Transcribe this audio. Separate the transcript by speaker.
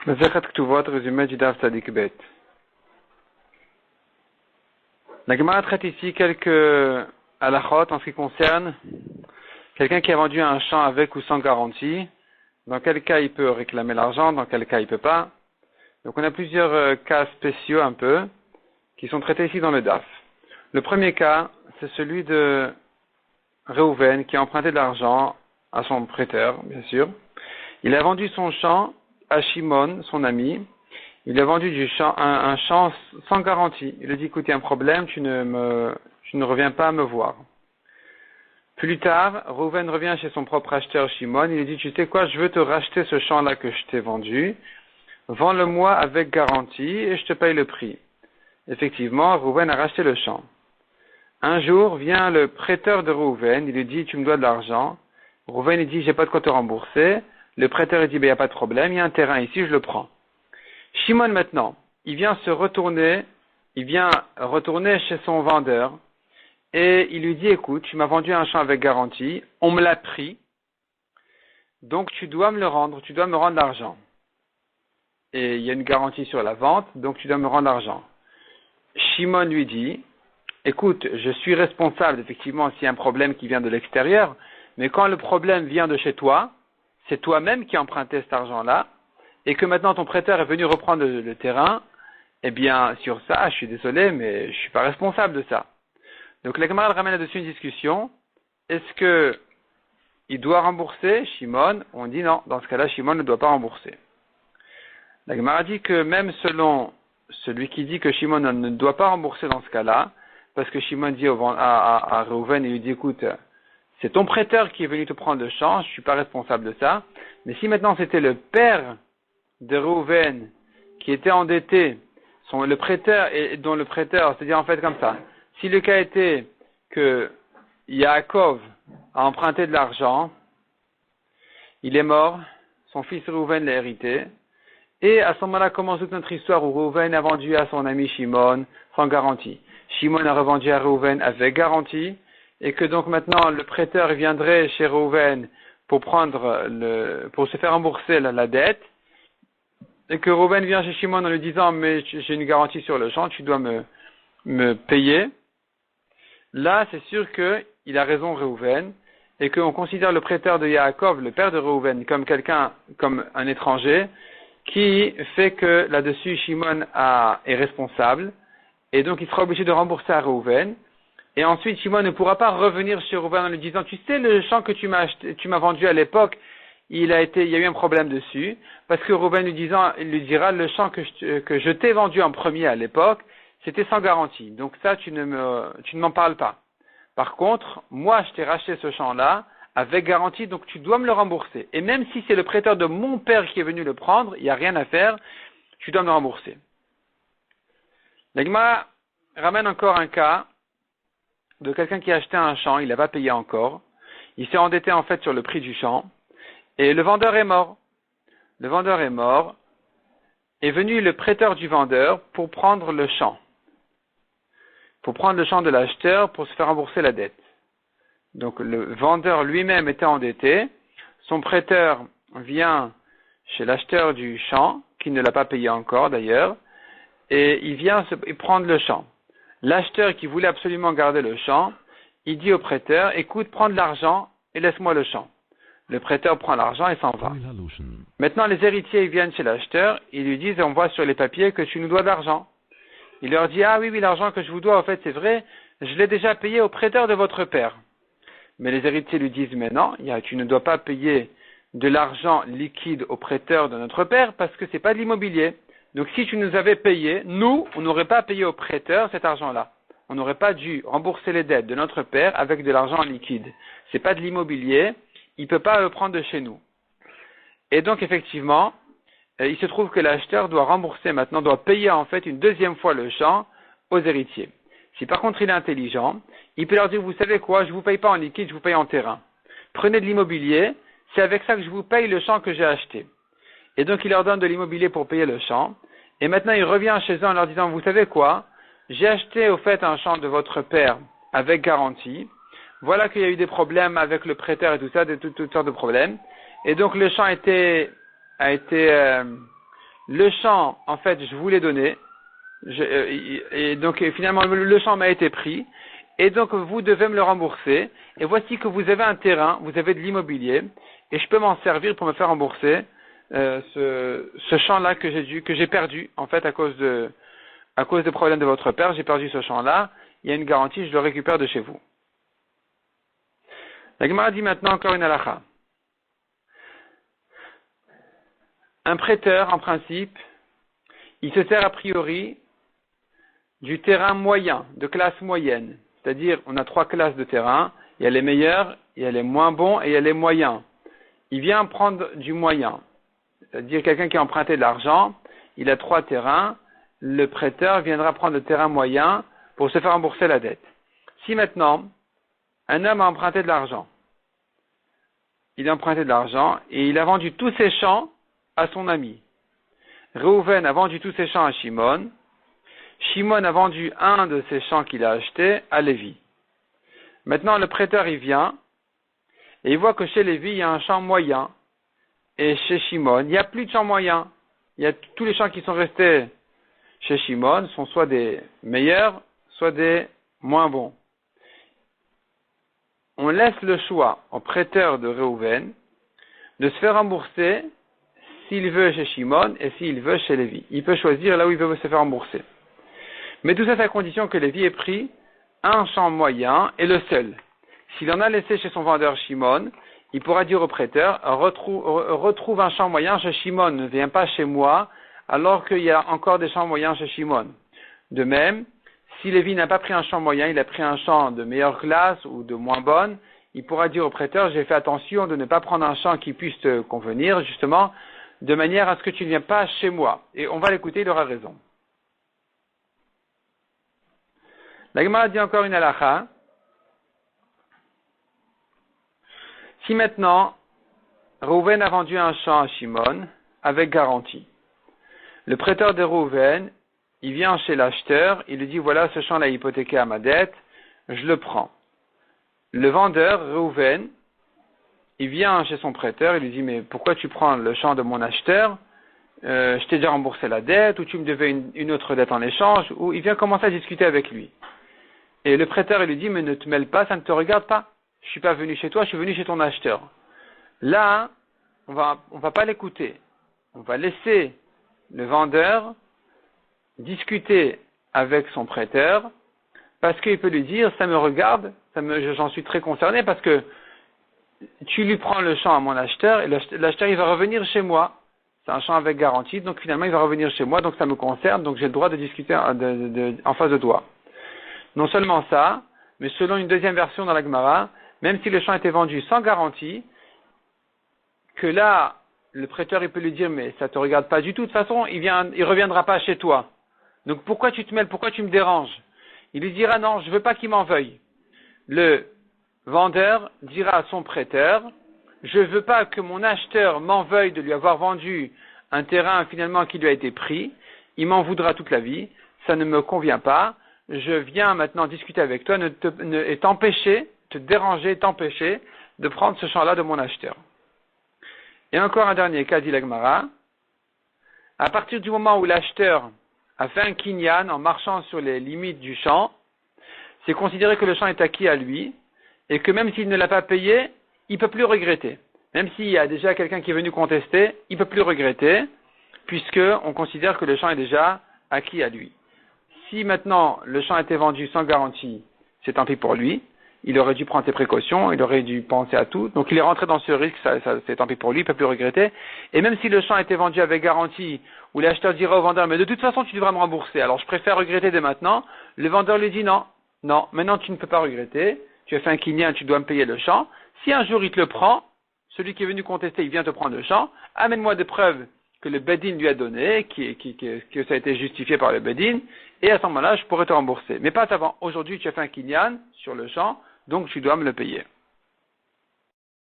Speaker 1: Masechet Ktuvot, résumé du Daf Tzadik Bet. La Gemara traite ici quelques halachot en ce qui concerne quelqu'un qui a vendu un champ avec ou sans garantie. Dans quel cas il peut réclamer l'argent, dans quel cas il peut pas. Donc on a plusieurs cas spéciaux un peu qui sont traités ici dans le Daf. Le premier cas, c'est celui de Reuven qui a emprunté de l'argent à son prêteur, bien sûr. Il a vendu son champ à Shimon, son ami. Il a vendu un champ sans garantie. Il a dit, écoute, il y a un problème, tu ne reviens pas me voir. Plus tard, Reuven revient chez son propre acheteur Shimon. Il lui dit, tu sais quoi, je veux te racheter ce champ-là que je t'ai vendu. Vends-le-moi avec garantie et je te paye le prix. Effectivement, Reuven a racheté le champ. Un jour, vient le prêteur de Reuven. Il lui dit, tu me dois de l'argent. Reuven, il dit, j'ai pas de quoi te rembourser. Le prêteur, il dit, il n'y a pas de problème, il y a un terrain ici, je le prends. Shimon, maintenant, il vient retourner chez son vendeur, et il lui dit, écoute, tu m'as vendu un champ avec garantie, on me l'a pris, donc tu dois me le rendre, tu dois me rendre l'argent. Et il y a une garantie sur la vente, donc tu dois me rendre l'argent. Shimon lui dit, écoute, je suis responsable, effectivement, s'il y a un problème qui vient de l'extérieur, mais quand le problème vient de chez toi, c'est toi-même qui as emprunté cet argent-là, et que maintenant ton prêteur est venu reprendre le terrain, eh bien, sur ça, je suis désolé, mais je suis pas responsable de ça. Donc, la camarade ramène là-dessus une discussion. Est-ce que il doit rembourser Shimon? On dit non. Dans ce cas-là, Shimon ne doit pas rembourser. La camarade dit que même selon celui qui dit que Shimon ne doit pas rembourser dans ce cas-là, parce que Shimon dit à Reuven, il lui dit, écoute, c'est ton prêteur qui est venu te prendre le champ, je suis pas responsable de ça. Mais si maintenant c'était le père de Reuven qui était endetté, le prêteur, dont le prêteur, c'est-à-dire en fait comme ça, si le cas était que Yaakov a emprunté de l'argent, il est mort, son fils Reuven l'a hérité, et à ce moment-là commence toute notre histoire où Reuven a vendu à son ami Shimon sans garantie. Shimon a revendu à Reuven avec garantie, et que donc maintenant le prêteur viendrait chez Reuven pour se faire rembourser la dette, et que Reuven vient chez Shimon en lui disant, mais j'ai une garantie sur le champ, tu dois me payer. Là, c'est sûr qu'il a raison Reuven, et qu'on considère le prêteur de Yaakov, le père de Reuven, comme un étranger, qui fait que là-dessus Shimon est responsable, et donc il sera obligé de rembourser à Reuven. Et ensuite, Shimon ne pourra pas revenir chez Reuven en lui disant, tu sais, le champ que tu m'as vendu à l'époque, il y a eu un problème dessus, parce que Reuven lui dira, le champ que je t'ai vendu en premier à l'époque, c'était sans garantie. Donc ça, tu ne m'en parles pas. Par contre, moi, je t'ai racheté ce champ-là avec garantie, donc tu dois me le rembourser. Et même si c'est le prêteur de mon père qui est venu le prendre, il n'y a rien à faire, tu dois me le rembourser. La Gemara ramène encore un cas de quelqu'un qui a acheté un champ, il n'a pas payé encore, il s'est endetté en fait sur le prix du champ, et le vendeur est mort. Le vendeur est mort, est venu le prêteur du vendeur pour prendre le champ de l'acheteur pour se faire rembourser la dette. Donc le vendeur lui-même était endetté, son prêteur vient chez l'acheteur du champ, qui ne l'a pas payé encore d'ailleurs, et il vient prendre le champ. L'acheteur qui voulait absolument garder le champ, il dit au prêteur, écoute, prends de l'argent et laisse-moi le champ. Le prêteur prend l'argent et s'en va. Maintenant, les héritiers ils viennent chez l'acheteur, ils lui disent, on voit sur les papiers que tu nous dois de l'argent. Il leur dit, ah oui, l'argent que je vous dois, en fait, c'est vrai, je l'ai déjà payé au prêteur de votre père. Mais les héritiers lui disent, mais non, tu ne dois pas payer de l'argent liquide au prêteur de notre père parce que c'est pas de l'immobilier. Donc si tu nous avais payé, nous, on n'aurait pas payé au prêteur cet argent-là. On n'aurait pas dû rembourser les dettes de notre père avec de l'argent liquide. C'est pas de l'immobilier, il peut pas le prendre de chez nous. Et donc effectivement, il se trouve que l'acheteur doit payer en fait une deuxième fois le champ aux héritiers. Si par contre il est intelligent, il peut leur dire, vous savez quoi, je vous paye pas en liquide, je vous paye en terrain. Prenez de l'immobilier, c'est avec ça que je vous paye le champ que j'ai acheté. Et donc il leur donne de l'immobilier pour payer le champ. Et maintenant il revient chez eux en leur disant, vous savez quoi, j'ai acheté au fait un champ de votre père avec garantie. Voilà qu'il y a eu des problèmes avec le prêteur et tout ça, toutes sortes de problèmes. Et donc le champ le champ, en fait, je vous l'ai donné, et donc finalement le champ m'a été pris, et donc vous devez me le rembourser, et voici que vous avez un terrain, vous avez de l'immobilier, et je peux m'en servir pour me faire rembourser ce champ-là que j'ai perdu, en fait, à cause des problèmes de votre père, j'ai perdu ce champ-là, il y a une garantie, je le récupère de chez vous. La Gemara dit maintenant encore une halakha. Un prêteur, en principe, il se sert a priori du terrain moyen, de classe moyenne. C'est-à-dire, on a 3 classes de terrain, il y a les meilleurs, il y a les moins bons et il y a les moyens. Il vient prendre du moyen. C'est-à-dire, quelqu'un qui a emprunté de l'argent, il a 3 terrains, le prêteur viendra prendre le terrain moyen pour se faire rembourser la dette. Si maintenant, un homme a emprunté de l'argent, il a emprunté de l'argent et il a vendu tous ses champs à son ami. Reuven a vendu tous ses champs à Shimon. Shimon a vendu un de ses champs qu'il a acheté à Lévi. Maintenant, le prêteur, il vient et il voit que chez Lévi, il y a un champ moyen. Et chez Shimon, il n'y a plus de champ moyen. Il y a tous les champs qui sont restés chez Shimon sont soit des meilleurs, soit des moins bons. On laisse le choix au prêteur de Reuven de se faire rembourser s'il veut chez Shimon et s'il veut chez Lévi. Il peut choisir là où il veut se faire rembourser. Mais tout ça, c'est à condition que Lévi ait pris un champ moyen et le seul. S'il en a laissé chez son vendeur Shimon, il pourra dire au prêteur, retrouve un champ moyen chez Shimon, ne viens pas chez moi, alors qu'il y a encore des champs moyens chez Shimon. De même, si Lévi n'a pas pris un champ moyen, il a pris un champ de meilleure classe ou de moins bonne, il pourra dire au prêteur, j'ai fait attention de ne pas prendre un champ qui puisse te convenir, justement, de manière à ce que tu ne viennes pas chez moi. Et on va l'écouter, il aura raison. La Gemara dit encore une halakha. Si maintenant, Reuven a vendu un champ à Shimon avec garantie, le prêteur de Reuven, il vient chez l'acheteur, il lui dit, voilà, ce champ-là est hypothéqué à ma dette, je le prends. Le vendeur, Reuven, il vient chez son prêteur, il lui dit, mais pourquoi tu prends le champ de mon acheteur? Je t'ai déjà remboursé la dette, ou tu me devais une autre dette en échange, ou il vient commencer à discuter avec lui. Et le prêteur, il lui dit, mais ne te mêle pas, ça ne te regarde pas. Je suis pas venu chez toi, je suis venu chez ton acheteur. Là, on va pas l'écouter. On va laisser le vendeur discuter avec son prêteur, parce qu'il peut lui dire, ça me regarde, j'en suis très concerné, parce que tu lui prends le champ à mon acheteur, et l'acheteur, il va revenir chez moi. C'est un champ avec garantie, donc finalement, il va revenir chez moi, donc ça me concerne, donc j'ai le droit de discuter en face de toi. Non seulement ça, mais selon une deuxième version dans la Gemara, même si le champ était vendu sans garantie, que là, le prêteur, il peut lui dire, mais ça te regarde pas du tout, de toute façon, il reviendra pas chez toi. Donc pourquoi tu te mêles, pourquoi tu me déranges? Il lui dira, non, je veux pas qu'il m'en veuille. Le vendeur dira à son prêteur, je veux pas que mon acheteur m'en veuille de lui avoir vendu un terrain finalement qui lui a été pris, il m'en voudra toute la vie, ça ne me convient pas, je viens maintenant discuter avec toi et t'empêcher, te déranger, t'empêcher de prendre ce champ-là de mon acheteur. Et encore un dernier cas, dit la Gemara. À partir du moment où l'acheteur a fait un kinyan en marchant sur les limites du champ, c'est considéré que le champ est acquis à lui, et que même s'il ne l'a pas payé, il ne peut plus regretter. Même s'il y a déjà quelqu'un qui est venu contester, il ne peut plus regretter, puisqu'on considère que le champ est déjà acquis à lui. Si maintenant le champ a été vendu sans garantie, c'est tant pis pour lui. Il aurait dû prendre ses précautions, il aurait dû penser à tout. Donc il est rentré dans ce risque, c'est tant pis pour lui, il ne peut plus regretter. Et même si le champ a été vendu avec garantie, où l'acheteur dira au vendeur, mais de toute façon tu devras me rembourser, alors je préfère regretter dès maintenant, le vendeur lui dit non, maintenant tu ne peux pas regretter, tu as fait un kinyan, tu dois me payer le champ. Si un jour il te le prend, celui qui est venu contester, il vient te prendre le champ, amène-moi des preuves que le Bedin lui a données, que ça a été justifié par le Bedin, et à ce moment-là, je pourrais te rembourser. Mais pas avant. Aujourd'hui, tu as fait un kinyan sur le champ, donc tu dois me le payer.